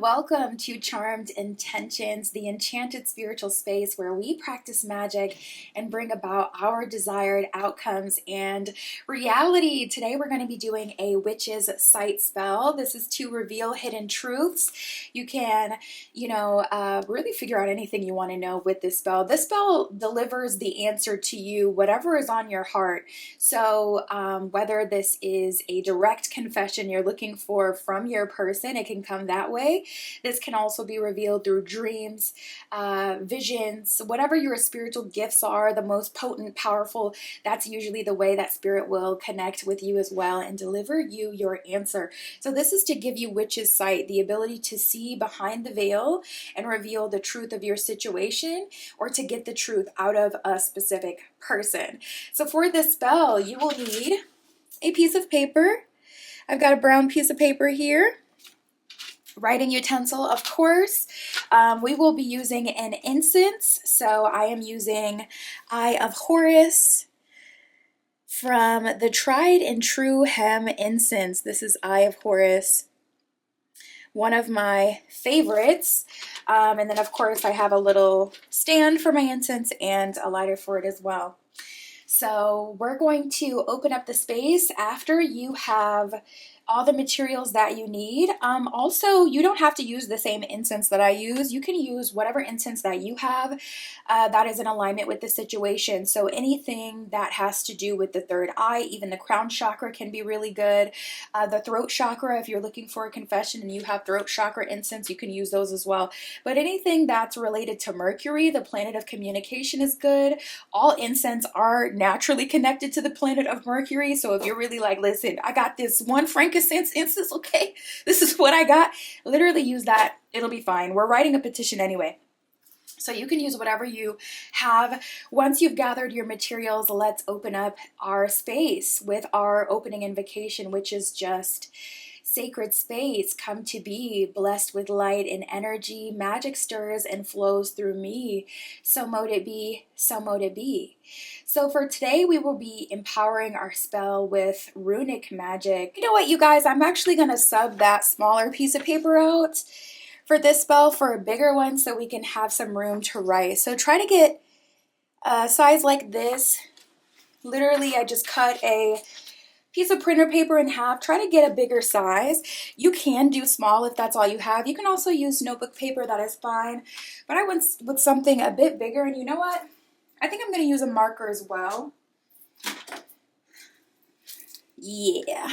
welcome to Charmed Intentions, the enchanted spiritual space where we practice magic and bring about our desired outcomes and reality. Today we're going to be doing a witch's sight spell. This is to reveal hidden truths. You can, really figure out anything you want to know with this spell. This spell delivers the answer to you, whatever is on your heart. So whether this is a direct confession you're looking for from your person, it can come that way. This can also be revealed through dreams, visions, whatever your spiritual gifts are, the most potent, powerful, that's usually the way that spirit will connect with you as well and deliver you your answer. So this is to give you witch's sight, the ability to see behind the veil and reveal the truth of your situation, or to get the truth out of a specific person. So for this spell, you will need a piece of paper. I've got a brown piece of paper here. Writing utensil, of course. We will be using an incense. So I am using Eye of Horus from the Tried and True Hem Incense. This is Eye of Horus, one of my favorites. And then of course I have a little stand for my incense and a lighter for it as well. So we're going to open up the space after you have all the materials that you need. Also, you don't have to use the same incense that I use. You can use whatever incense that you have that is in alignment with the situation. So anything that has to do with the third eye, even the crown chakra can be really good. The throat chakra, if you're looking for a confession and you have throat chakra incense, you can use those as well. But anything that's related to Mercury, the planet of communication, is good. All incense are naturally connected to the planet of Mercury. So if you're really like, listen, I got this one frankincense incense, okay, this is what I got, literally use that. It'll be fine. We're writing a petition anyway. So you can use whatever you have. Once you've gathered your materials, let's open up our space with our opening invocation, which is just sacred space, come to be, blessed with light and energy, magic stirs and flows through me. So mote it be, so mote it be. So for today, we will be empowering our spell with runic magic. You know what, you guys, I'm actually going to sub that smaller piece of paper out for this spell for a bigger one so we can have some room to write. So try to get a size like this. Literally, I just cut a piece of printer paper in half. Try to get a bigger size. You can do small if that's all you have. You can also use notebook paper, that is fine. But I went with something a bit bigger, and you know what? I think I'm going to use a marker as well. Yeah,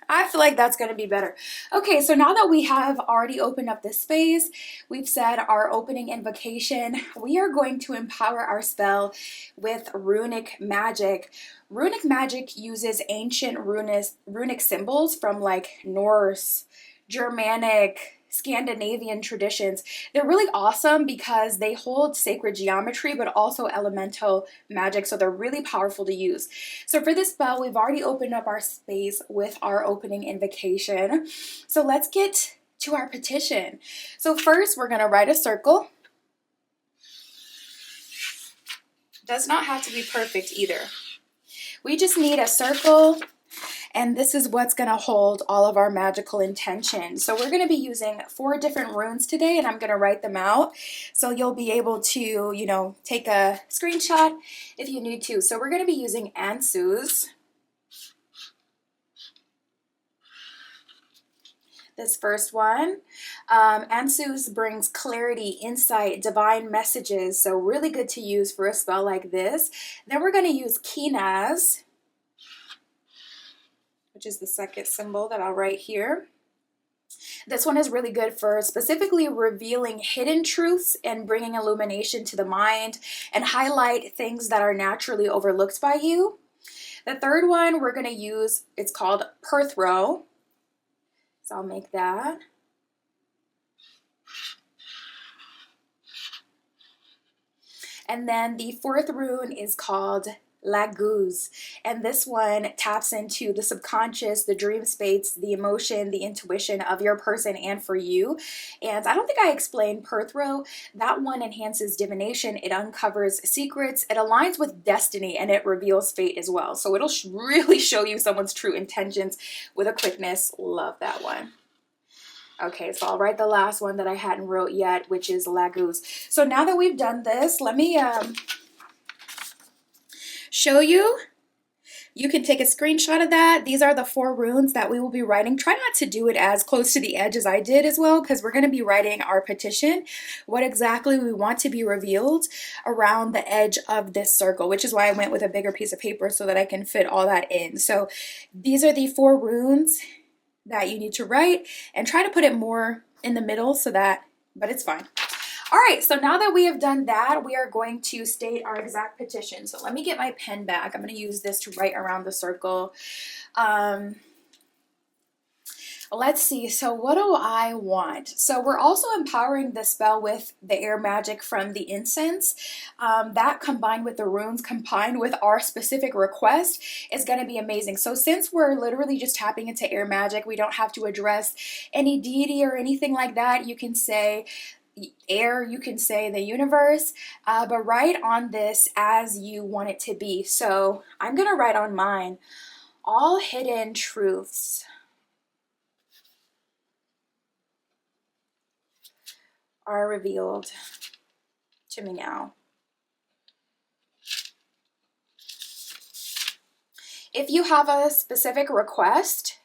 I feel like that's going to be better. Okay, so now that we have already opened up this space, we've said our opening invocation, we are going to empower our spell with runic magic. Runic magic uses ancient runic symbols from like Norse, Germanic, Scandinavian traditions. They're really awesome because they hold sacred geometry but also elemental magic, so they're really powerful to use. So for this spell, we've already opened up our space with our opening invocation. So let's get to our petition. So first, we're going to write a circle. Does not have to be perfect either. We just need a circle. And this is what's going to hold all of our magical intentions. So we're going to be using 4 different runes today, and I'm going to write them out. So you'll be able to, take a screenshot if you need to. So we're going to be using Ansus. This first one. Ansus brings clarity, insight, divine messages. So really good to use for a spell like this. Then we're going to use Kinaz, which is the second symbol that I'll write here. This one is really good for specifically revealing hidden truths and bringing illumination to the mind and highlight things that are naturally overlooked by you. The third one we're going to use, it's called Perthro. So I'll make that. And then the fourth rune is called Laguz, and this one taps into the subconscious, the dream space, the emotion, the intuition of your person and for you. And I don't think I explained Perthro. That one enhances divination, it uncovers secrets, it aligns with destiny, and it reveals fate as well. So it'll really show you someone's true intentions with a quickness. Love that one. Okay, so I'll write the last one that I hadn't wrote yet, which is Laguz. So now that we've done this, let me show you. You can take a screenshot of that. These are the 4 runes that we will be writing. Try not to do it as close to the edge as I did as well, because we're going to be writing our petition, what exactly we want to be revealed around the edge of this circle, which is why I went with a bigger piece of paper so that I can fit all that in. So these are the 4 runes that you need to write, and try to put it more in the middle so that, but it's fine. All right, so now that we have done that, we are going to state our exact petition. So let me get my pen back. I'm going to use this to write around the circle. Let's see, so what do I want? So we're also empowering the spell with the air magic from the incense. That combined with the runes, combined with our specific request, is going to be amazing. So since we're literally just tapping into air magic, we don't have to address any deity or anything like that. You can say air, you can say the universe, but write on this as you want it to be. So I'm going to write on mine, all hidden truths are revealed to me now. If you have a specific request,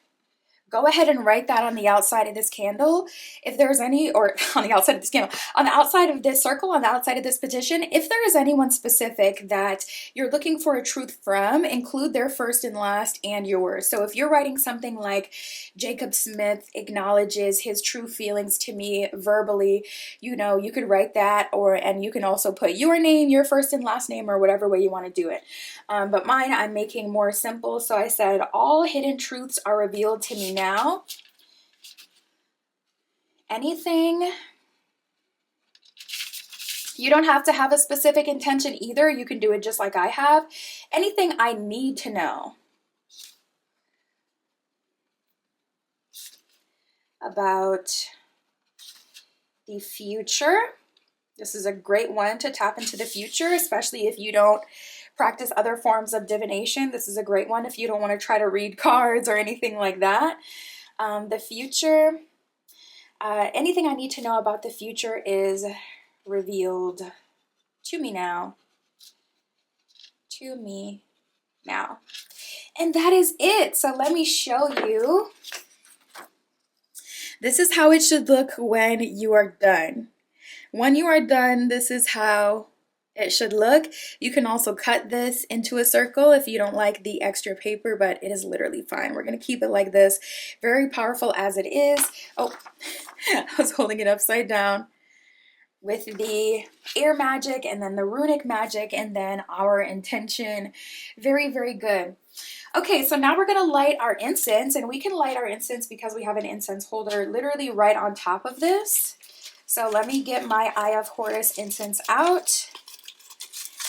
go ahead and write that on the outside of this candle. If there's any, or on the outside of this candle, on the outside of this circle, on the outside of this petition, if there is anyone specific that you're looking for a truth from, include their first and last and yours. So if you're writing something like Jacob Smith acknowledges his true feelings to me verbally, you know, you could write that, and you can also put your name, your first and last name, or whatever way you want to do it. But mine, I'm making more simple. So I said, all hidden truths are revealed to me now. Anything, you don't have to have a specific intention either. You can do it just like I have. Anything I need to know about the future. This is a great one to tap into the future, especially if you don't practice other forms of divination. This is a great one if you don't want to try to read cards or anything like that. The future, anything I need to know about the future is revealed to me now. To me now. And that is it. So let me show you. This is how it should look when you are done. When you are done, this is how it should look. You can also cut this into a circle if you don't like the extra paper, but it is literally fine. We're going to keep it like this. Very powerful as it is. Oh, I was holding it upside down. With the air magic and then the runic magic and then our intention. Very, very good. Okay, so now we're going to light our incense, and we can light our incense because we have an incense holder literally right on top of this. So let me get my Eye of Horus incense out,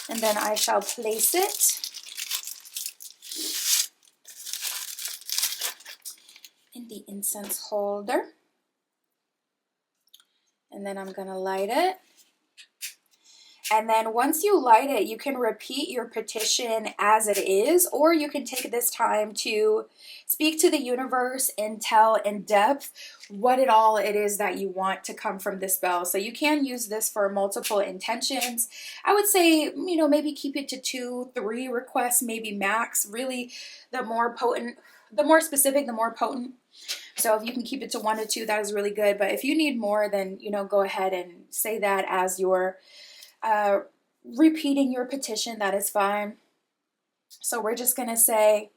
and then I shall place it in the incense holder. And then I'm going to light it. And then once you light it, you can repeat your petition as it is, or you can take this time to speak to the universe and tell in depth what it is that you want to come from this spell. So you can use this for multiple intentions. I would say, you know, maybe keep it to 2, 3 requests, maybe max. Really, the more potent, the more specific, the more potent. So if you can keep it to 1 to 2, that is really good. But if you need more, then, you know, go ahead and say that as your repeating your petition. That is fine. So we're just going to say,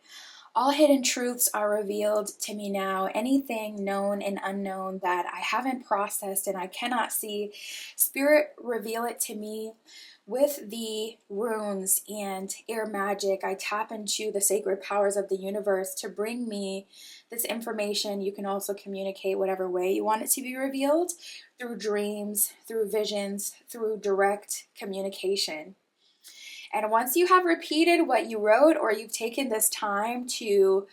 all hidden truths are revealed to me now. Anything known and unknown that I haven't processed and I cannot see, Spirit, reveal it to me. With the runes and air magic, I tap into the sacred powers of the universe to bring me this information. You can also communicate whatever way you want it to be revealed, through dreams, through visions, through direct communication. And once you have repeated what you wrote, or you've taken this time to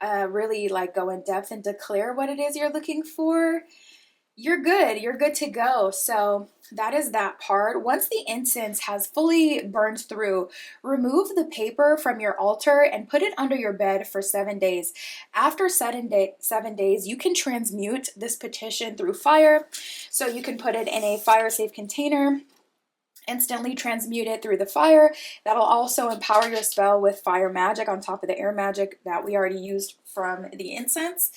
really like go in depth and declare what it is you're looking for, you're good. You're good to go. So that is that part. Once the incense has fully burned through, remove the paper from your altar and put it under your bed for 7 days. After 7 days, you can transmute this petition through fire. So you can put it in a fire safe container, instantly transmute it through the fire. That'll also empower your spell with fire magic on top of the air magic that we already used from the incense.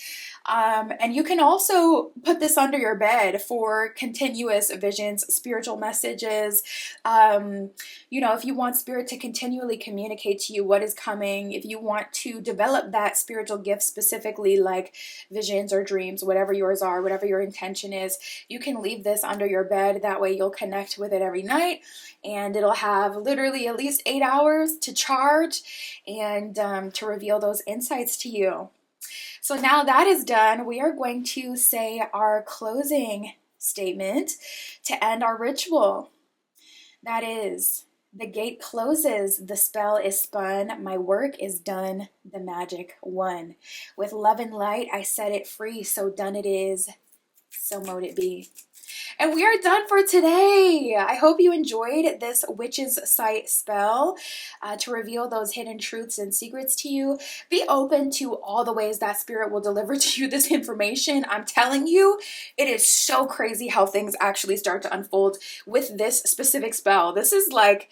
And you can also put this under your bed for continuous visions, spiritual messages. If you want spirit to continually communicate to you what is coming, if you want to develop that spiritual gift specifically, like visions or dreams, whatever yours are, whatever your intention is, you can leave this under your bed. That way you'll connect with it every night, and it'll have literally at least 8 hours to charge and to reveal those insights to you. So now that is done, we are going to say our closing statement to end our ritual. That is, the gate closes, the spell is spun, my work is done, the magic won. With love and light, I set it free, so done it is, so mote it be. And we are done for today. I hope you enjoyed this Witch's Sight spell to reveal those hidden truths and secrets to you. Be open to all the ways that spirit will deliver to you this information. I'm telling you, it is so crazy how things actually start to unfold with this specific spell. This is like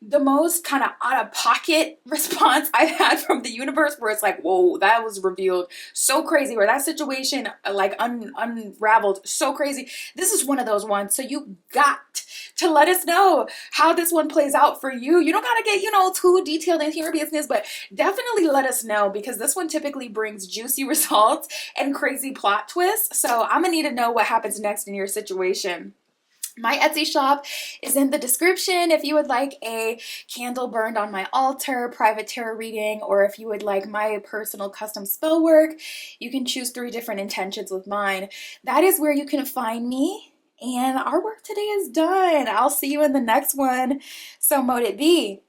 the most kind of out-of-pocket response I've had from the universe, where it's like, whoa, that was revealed so crazy, where that situation like unraveled so crazy. This is one of those ones. So you got to let us know how this one plays out for you. You don't got to get, too detailed into your business, but definitely let us know, because this one typically brings juicy results and crazy plot twists. So I'm gonna need to know what happens next in your situation. My Etsy shop is in the description if you would like a candle burned on my altar, private tarot reading, or if you would like my personal custom spell work. You can choose 3 different intentions with mine. That is where you can find me. And our work today is done. I'll see you in the next one. So mote it be.